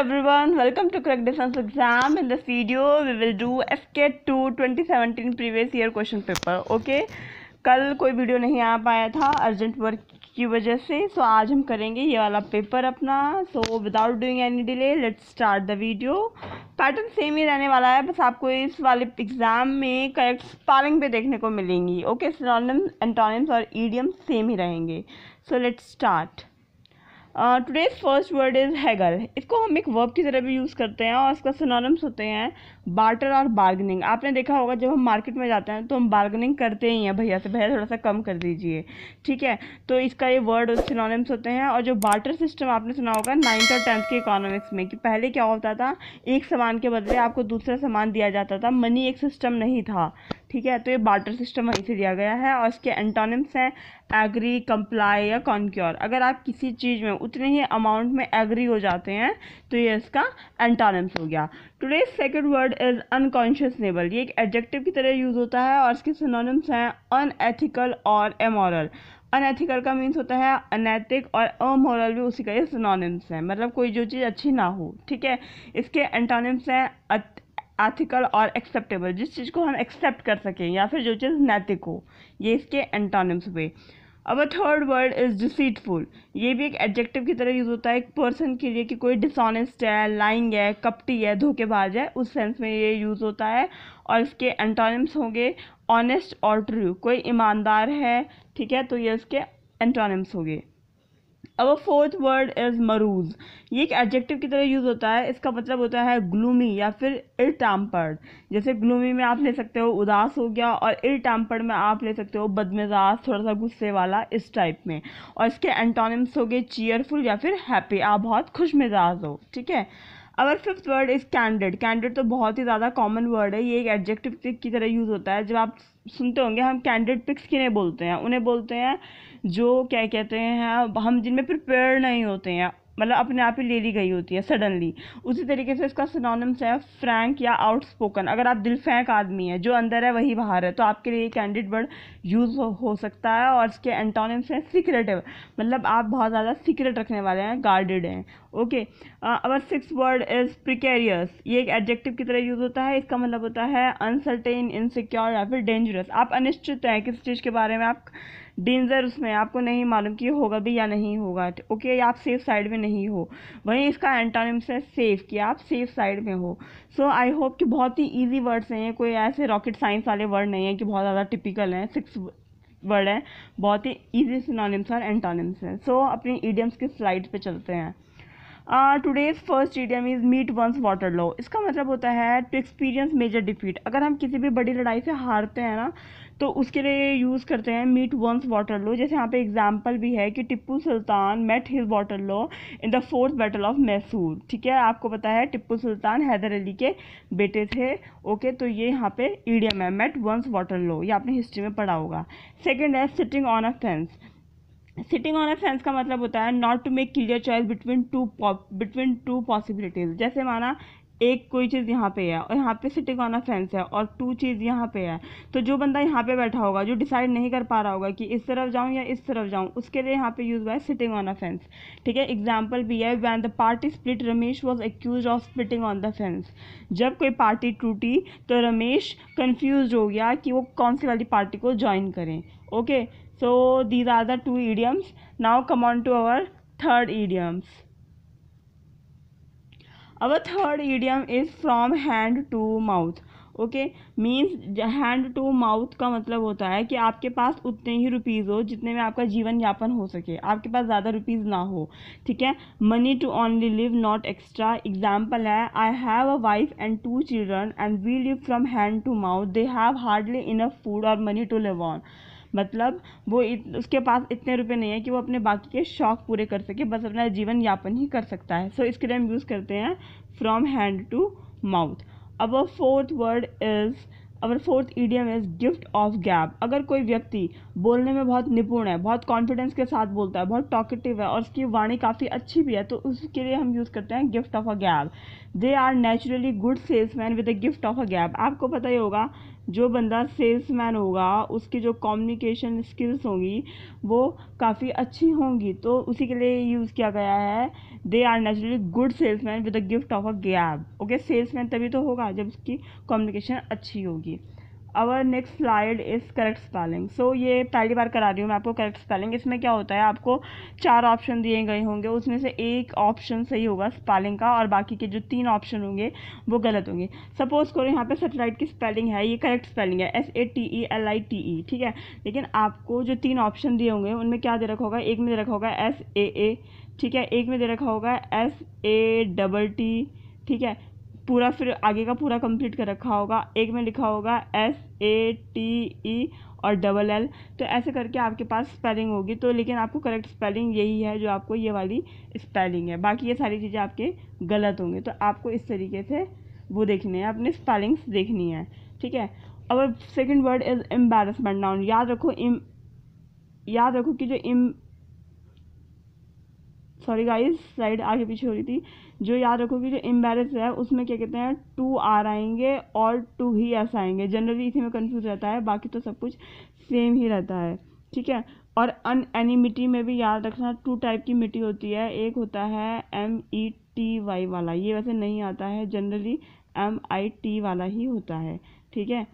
everyone, welcome to Crack Defense Exam. In this video, we will do SK2 2017 previous year question paper. Okay, कल कोई video नहीं आ पाया था urgent work की वजह से, सो आज हम करेंगे ये वाला पेपर अपना. So without doing any delay let's start the video. Pattern same ही रहने वाला है, बस आपको इस वाले एग्जाम में करेक्ट स्पेलिंग पे देखने को मिलेंगी. ओके, सिनोनिम्स, एंटोनिम्स और ईडियम सेम ही रहेंगे. So let's start. Today's first word is Hegel. इसको हम एक वर्ब की तरह भी यूज़ करते हैं और इसका सिनोनिम्स होते हैं बार्टर और बार्गेनिंग. आपने देखा होगा जब हम मार्केट में जाते हैं तो हम बार्गेनिंग करते ही हैं भैया से, भैया थोड़ा सा कम कर दीजिए, ठीक है. तो इसका ये वर्ड सिनोनिम्स होते हैं. और जो बार्टर सिस्टम आपने सुना होगा 9th और 10th के इकोनॉमिक्स में, कि पहले क्या होता था, एक सामान के बदले आपको दूसरा सामान दिया जाता था, मनी एक सिस्टम नहीं था, ठीक है. तो ये बार्टर सिस्टम वहीं से दिया गया है. और इसके एंटोनिम्स हैं एग्री, कंप्लाई या कॉन्क्योर. अगर आप किसी चीज़ में उतने ही अमाउंट में एग्री हो जाते हैं तो ये इसका एंटोनिम्स हो गया. Today's second word is unconscionable. ये एक एडजेक्टिव की तरह यूज़ होता है और इसके सिनोनिम्स हैं अनएथिकल और एमोरल. अनएथिकल का मीन्स होता है अनैतिक और अमोरल भी उसी का ये सिनोनिम्स है, मतलब कोई जो चीज़ अच्छी ना हो, ठीक है. इसके एंटोनिम्स हैं एथिकल और एक्सेप्टेबल, जिस चीज़ को हम एक्सेप्ट कर सकें, या फिर जो चीज़ नैतिक हो. ये इसके एंटोनिम्स हुए. अब थर्ड वर्ड इज़ डिसीटफुल. ये भी एक एडजेक्टिव की तरह यूज़ होता है एक पर्सन के लिए कि कोई डिसऑनेस्ट है, लाइंग है, कपटी है, धोखेबाज है, उस सेंस में ये यूज़ होता है. और इसके एंटोनिम्स होंगे ऑनेस्ट और ट्रू. कोई ईमानदार है, ठीक है, तो ये इसके एंटोनिम्स होंगे. अब फोर्थ वर्ड इज़ मरूज. ये एक एडजेक्टिव की तरह यूज़ होता है. इसका मतलब होता है ग्लूमी या फिर इल टेम्पर्ड. जैसे ग्लूमी में आप ले सकते हो उदास हो गया, और इल टेम्पर्ड में आप ले सकते हो बदमिजाज, थोड़ा सा गुस्से वाला, इस टाइप में. और इसके एंटोनिम्स हो गए चीयरफुल या फिर हैप्पी, आप बहुत खुश मिजाज हो, ठीक है. Our fifth word is candid. Candid तो बहुत ही ज़्यादा कॉमन वर्ड है. ये एक एडजेक्टिव की तरह यूज़ होता है. जब आप सुनते होंगे हम कैंडिड पिक्स किन्हें बोलते हैं, उन्हें बोलते हैं जो क्या कहते हैं, हम जिनमें प्रिपेयर नहीं होते हैं, मतलब अपने आप ही ले ली गई होती है सडनली. उसी तरीके से इसका सिनोनिम्स है फ्रैंक या आउटस्पोकन. अगर आप दिल फेंक आदमी है, जो अंदर है वही बाहर है, तो आपके लिए कैंडिड वर्ड यूज़ हो सकता है. और इसके एंटोनिम्स हैं सीक्रेटिव, मतलब आप बहुत ज़्यादा सीक्रेट रखने वाले हैं, गार्डेड हैं. Okay, our sixth word is precarious. ये एक एडजेक्टिव की तरह यूज़ होता है. इसका मतलब होता है अनसर्टेन, इनसिक्योर या फिर डेंजरस. आप अनिश्चित हैं किसी चीज़ के बारे में, आप डेंजर उसमें, आपको नहीं मालूम कि होगा भी या नहीं होगा, ओके, आप सेफ साइड में नहीं हो. वहीं इसका एंटोनिम्स है सेफ, कि आप सेफ साइड में हो. सो आई होप कि बहुत ही इजी वर्ड्स हैं, कोई ऐसे रॉकेट साइंस वाले वर्ड नहीं है कि बहुत ज़्यादा टिपिकल हैं. 6 वर्ड हैं, बहुत ही इजी सिनोनिम्स और एंटोनिम्स हैं. सो अपनी इडियम्स की स्लाइड पे चलते हैं. Today's first idiom is meet one's Waterloo. इसका मतलब होता है टू एक्सपीरियंस मेजर डिफीट. अगर हम किसी भी बड़ी लड़ाई से हारते हैं ना, तो उसके लिए यूज़ करते हैं मीट वंस वाटर लो. जैसे यहाँ पे एग्जाम्पल भी है कि Tipu Sultan met his Waterloo in the 4th battle of Mysore, ठीक है. आपको पता है टिप्पू सुल्तान हैदर अली के बेटे थे. ओके, तो ये यहाँ पे इडियम है मेट वंस वाटर लो, ये आपने हिस्ट्री में पढ़ा होगा. सेकेंड है sitting on a fence. Sitting on a fence का मतलब होता है not to make clear choice between two possibilities. जैसे माना एक कोई चीज़ यहाँ पे है और यहाँ पे सिटिंग ऑन अ फेंस है, और 2 चीज़ यहाँ पे है, तो जो बंदा यहाँ पे बैठा होगा, जो डिसाइड नहीं कर पा रहा होगा कि इस तरफ जाऊँ या इस तरफ जाऊँ, उसके लिए यहाँ पे यूज़ हुआ है सिटिंग ऑन अ फेंस, ठीक है. एग्जाम्पल भी है when the party split Ramesh was accuse of splitting on the fence. जब कोई पार्टी टूटी तो रमेश कन्फ्यूज हो गया कि वो कौन सी वाली पार्टी को ज्वाइन करें. Okay, so these are the 2 idioms. Now come on to our third idioms. Our third idiom is from hand to mouth. Okay, means hand to mouth का मतलब होता है कि आपके पास उतने ही रुपीज़ हो जितने में आपका जीवन यापन हो सके, आपके पास ज़्यादा रुपीज़ ना हो, ठीक है. Money to only live not extra. Example है I have a wife and 2 children and we live from hand to mouth. They have hardly enough food और मनी टू लिव ऑन. मतलब वो उसके पास इतने रुपए नहीं है कि वो अपने बाकी के शौक पूरे कर सके, बस अपना जीवन यापन ही कर सकता है. सो इसके लिए हम यूज़ करते हैं फ्रॉम हैंड टू माउथ. अब fourth idiom is gift of गैब. अगर कोई व्यक्ति बोलने में बहुत निपुण है, बहुत कॉन्फिडेंस के साथ बोलता है, बहुत टॉकेटिव है और उसकी वाणी काफ़ी अच्छी भी है, तो उसके लिए हम यूज़ करते हैं gift of a gab. They are naturally good salesman with a gift of a gab. आपको पता ही होगा जो बंदा सेल्समैन होगा उसकी जो कम्युनिकेशन स्किल्स होंगी वो काफ़ी अच्छी होंगी, तो उसी के लिए यूज़ किया गया है they are naturally good salesman with the gift of a gab. Okay, salesman तभी तो होगा जब उसकी कम्युनिकेशन अच्छी होगी। Our next slide is correct spelling. So ये पहली बार करा रही हूँ मैं आपको करेक्ट स्पेलिंग। इसमें क्या होता है, आपको 4 ऑप्शन दिए गए होंगे, उसमें से एक ऑप्शन सही होगा स्पेलिंग का और बाकी के जो 3 ऑप्शन होंगे वो गलत होंगे। सपोज करो यहाँ पे सैटेलाइट की स्पेलिंग है, ये करेक्ट स्पेलिंग है SATELITE, ठीक है। लेकिन आपको जो 3 ऑप्शन दिए होंगे उनमें क्या दे रखा होगा, एक में दे रखा होगा SAA, ठीक है, एक में दे रखा होगा SATT, ठीक है, पूरा फिर आगे का पूरा कंप्लीट कर रखा होगा, एक में लिखा होगा SATE और LL। तो ऐसे करके आपके पास स्पेलिंग होगी, तो लेकिन आपको करेक्ट स्पेलिंग यही है जो आपको ये वाली स्पेलिंग है, बाकी ये सारी चीज़ें आपके गलत होंगे। तो आपको इस तरीके से वो देखने हैं, अपने स्पेलिंग्स देखनी है, ठीक है। अब second word is embarrassment noun. याद रखो कि जो सॉरी गाइस, स्लाइड आगे पीछे हो रही थी। जो याद रखो कि जो एम्बैरेस है उसमें क्या कहते हैं, 2 R आएंगे और 2 ही S आएंगे। जनरली इसी में कंफ्यूज रहता है, बाकी तो सब कुछ सेम ही रहता है, ठीक है। और अनएनिमिटी में भी याद रखना 2 टाइप की मिट्टी होती है, एक होता है METY वाला, ये वैसे नहीं आता है, जनरली MIT वाला ही होता है, ठीक है।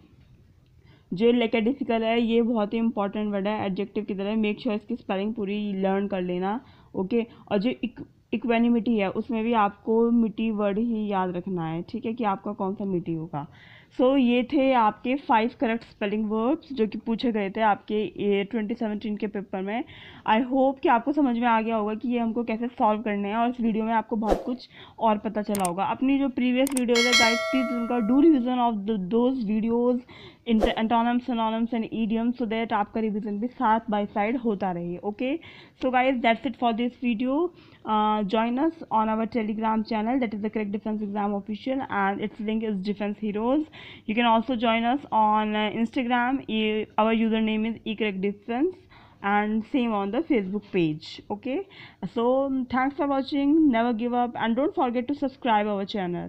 जो लेकेडिफिकल है ये बहुत ही इंपॉर्टेंट वर्ड है, एडजेक्टिव की तरह, मेक श्योर इसकी स्पेलिंग पूरी लर्न कर लेना, ओके। और जो इक्वेनिमिटी है उसमें भी आपको मिट्टी वर्ड ही याद रखना है, ठीक है, कि आपका कौन सा मिट्टी होगा। सो ये थे आपके 5 करेक्ट स्पेलिंग वर्ब्स जो कि पूछे गए थे आपके 2017 के पेपर में। आई होप कि आपको समझ में आ गया होगा कि ये हमको कैसे सॉल्व करने हैं, और इस वीडियो में आपको बहुत कुछ और पता चला होगा। अपनी जो प्रीवियस वीडियोज है गाइस, प्लीज उनका do revision of those videos in antonyms, synonyms and idioms, so that आपका रिविजन भी साथ बाय साइड होता रहे, okay. So guys, that's it for this video. Join us on our Telegram channel, that is the Correct Defense Exam Official, and its link is Defense Heroes. You can also join us on Instagram. Our username is eCorrectDefense, and same on the Facebook page, okay. So thanks for watching, never give up, and don't forget to subscribe our channel.